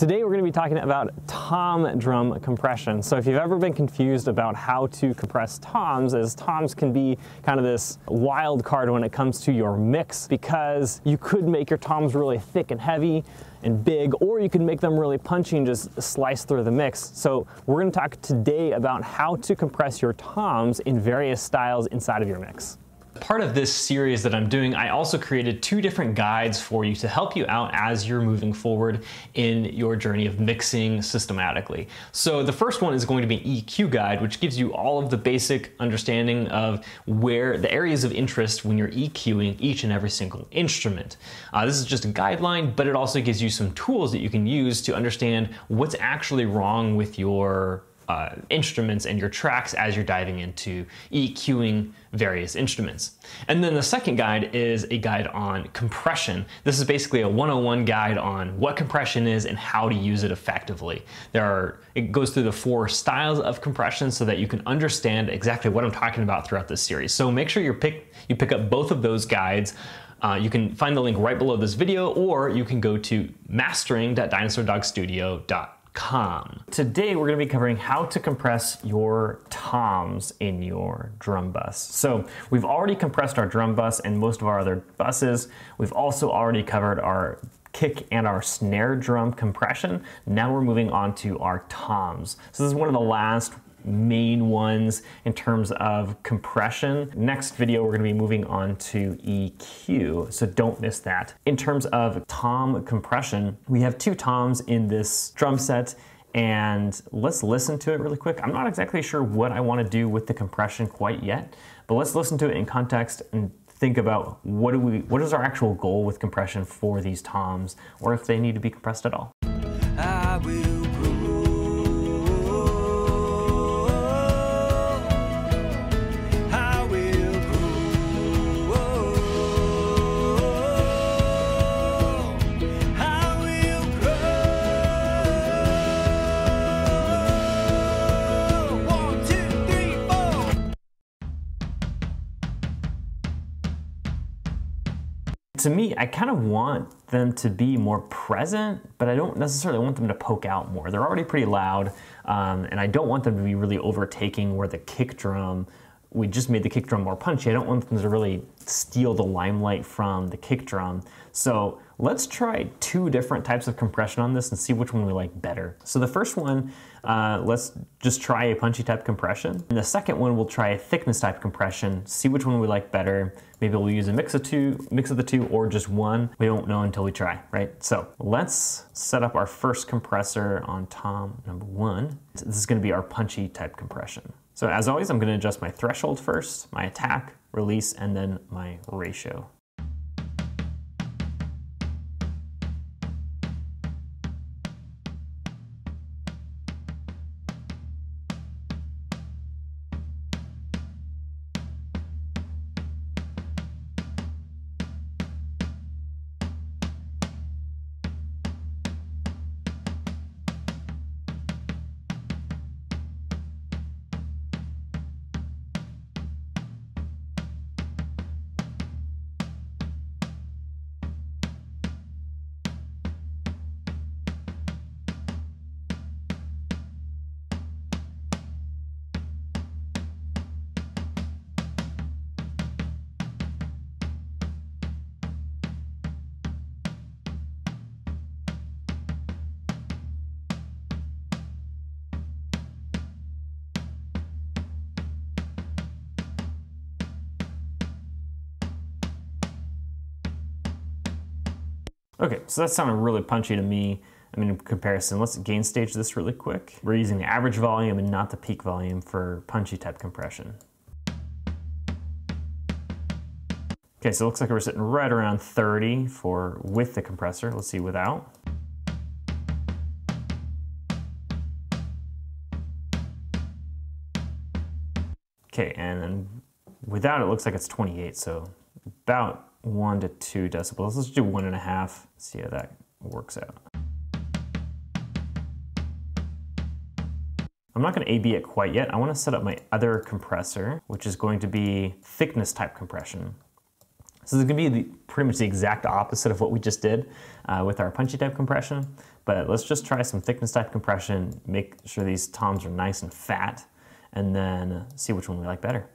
Today we're going to be talking about tom drum compression. So if you've ever been confused about how to compress toms, as toms can be kind of this wild card when it comes to your mix, because you could make your toms really thick and heavy and big, or you can make them really punchy and just slice through the mix. So we're going to talk today about how to compress your toms in various styles inside of your mix. Part of this series that I'm doing, I also created two different guides for you to help you out as you're moving forward in your journey of mixing systematically. So the first one is going to be an EQ guide, which gives you all of the basic understanding of where the areas of interest when you're EQing each and every single instrument. This is just a guideline, but it also gives you some tools that you can use to understand what's actually wrong with your instruments and your tracks as you're diving into EQing various instruments. And then the second guide is a guide on compression. This is basically a 101 guide on what compression is and how to use it effectively. It goes through the 4 styles of compression so that you can understand exactly what I'm talking about throughout this series. So make sure you pick up both of those guides. You can find the link right below this video, or you can go to mastering.dinosaurdogstudio.com. Today we're going to be covering how to compress your toms in your drum bus. So we've already compressed our drum bus and most of our other buses. We've also already covered our kick and our snare drum compression. Now we're moving on to our toms. So this is one of the last main ones in terms of compression. Next video, we're going to be moving on to EQ, so don't miss that. In terms of tom compression, we have 2 toms in this drum set, and let's listen to it really quick. I'm not exactly sure what I want to do with the compression quite yet, but let's listen to it in context and think about what is our actual goal with compression for these toms, or if they need to be compressed at all. I will To me, I kind of want them to be more present, but I don't necessarily want them to poke out more. They're already pretty loud, and I don't want them to be really overtaking where the kick drum, we just made the kick drum more punchy. I don't want them to really steal the limelight from the kick drum. So let's try 2 different types of compression on this and see which one we like better. So the first one, let's just try a punchy type compression. And the second one, we'll try a thickness type compression, see which one we like better. Maybe we'll use a mix of the two, or just one. We don't know until we try, right? So let's set up our first compressor on tom number 1. This is going to be our punchy type compression. So as always, I'm going to adjust my threshold first, my attack, release, and then my ratio. Okay, so that sounded really punchy to me. I mean, in comparison, let's gain stage this really quick. We're using the average volume and not the peak volume for punchy type compression. Okay, so it looks like we're sitting right around 30 for with the compressor. Let's see without. Okay, and then without it looks like it's 28, so about 1 to 2 decibels. Let's do 1.5, see how that works out. I'm not going to A/B it quite yet. I want to set up my other compressor, which is going to be thickness type compression. So this is going to be pretty much the exact opposite of what we just did with our punchy type compression. But let's just try some thickness type compression, make sure these toms are nice and fat, and then see which one we like better.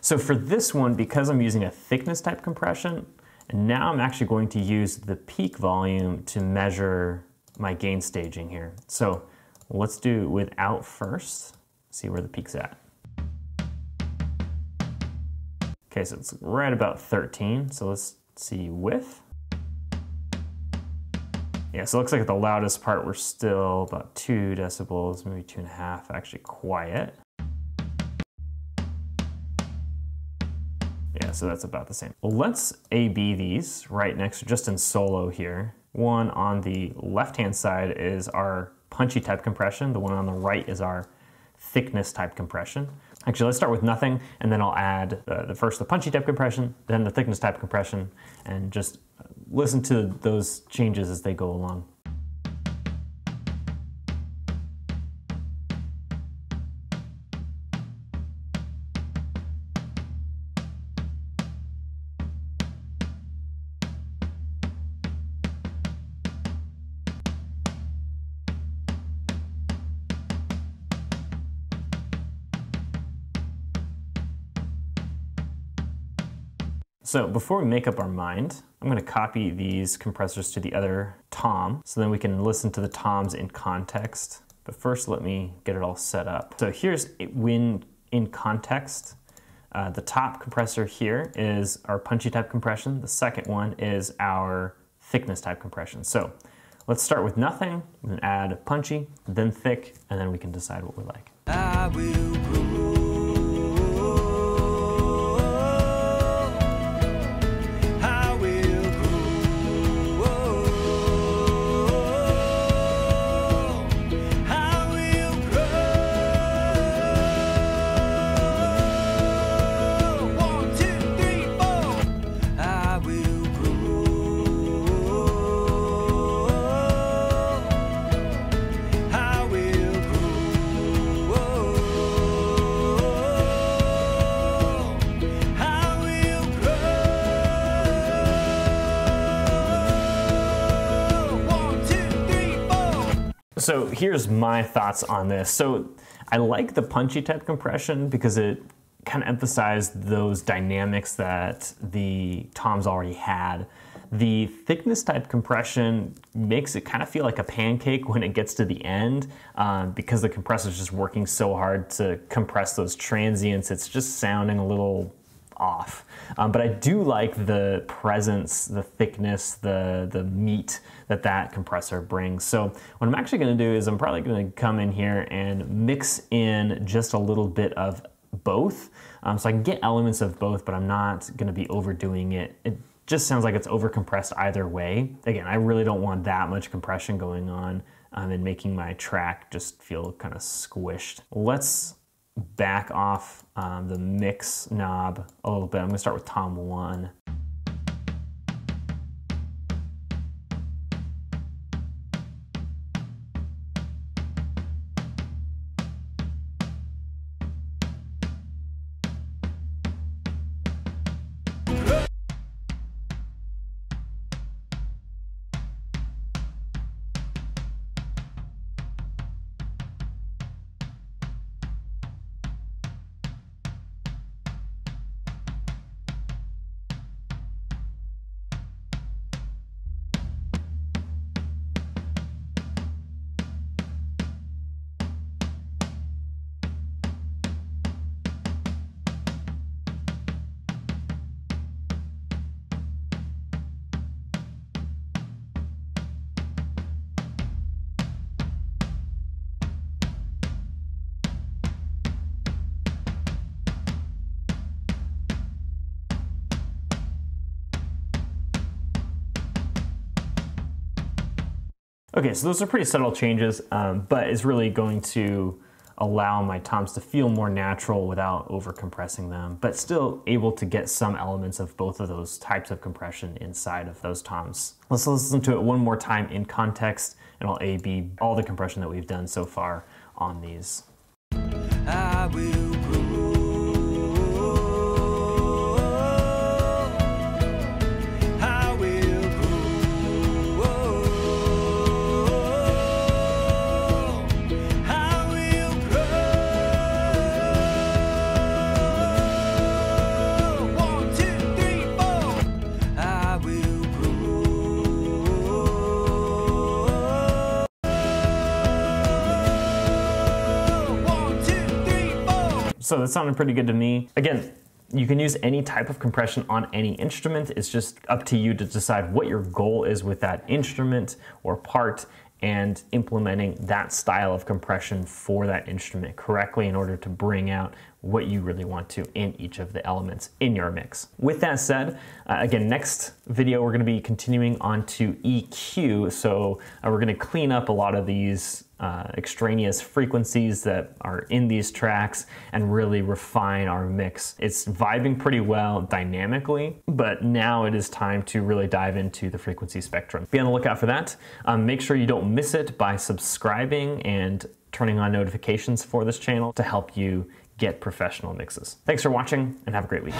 So for this one, because I'm using a thickness type compression, and now I'm actually going to use the peak volume to measure my gain staging here. So let's do without first, see where the peak's at. Okay, so it's right about 13. So let's see with. Yeah, so it looks like at the loudest part, we're still about 2 decibels, maybe 2.5, actually quiet. Yeah, so that's about the same. Well, let's A/B these right next, just in solo here. One on the left-hand side is our punchy type compression. The one on the right is our thickness type compression. Actually, let's start with nothing, and then I'll add the punchy type compression, then the thickness type compression, and just listen to those changes as they go along. So before we make up our mind, I'm going to copy these compressors to the other tom, so then we can listen to the toms in context. But first, let me get it all set up. So here's when in context. The top compressor here is our punchy type compression. The second one is our thickness type compression. So let's start with nothing, and add punchy, then thick, and then we can decide what we like. I will grow. So here's my thoughts on this. So I like the punchy type compression because it kind of emphasized those dynamics that the toms already had. The thickness type compression makes it kind of feel like a pancake when it gets to the end because the compressor is just working so hard to compress those transients. It's just sounding a little off. But I do like the presence, the thickness, the meat that compressor brings. So what I'm actually going to do is I'm probably going to come in here and mix in just a little bit of both. So I can get elements of both, but I'm not going to be overdoing it. It just sounds like it's overcompressed either way. Again, I really don't want that much compression going on and making my track just feel kind of squished. Let's back off the mix knob a little bit. I'm going to start with tom 1. Okay, so those are pretty subtle changes, but it's really going to allow my toms to feel more natural without over compressing them, but still able to get some elements of both of those types of compression inside of those toms. Let's listen to it one more time in context, and I'll A/B all the compression that we've done so far on these. I will grow. So that sounded pretty good to me. Again, you can use any type of compression on any instrument. It's just up to you to decide what your goal is with that instrument or part and implementing that style of compression for that instrument correctly in order to bring out what you really want to in each of the elements in your mix. With that said, again, next video we're going to be continuing on to EQ. So we're going to clean up a lot of these extraneous frequencies that are in these tracks and really refine our mix. It's vibing pretty well dynamically, but now it is time to really dive into the frequency spectrum. Be on the lookout for that. Make sure you don't miss it by subscribing and turning on notifications for this channel to help you get professional mixes. Thanks for watching and have a great week.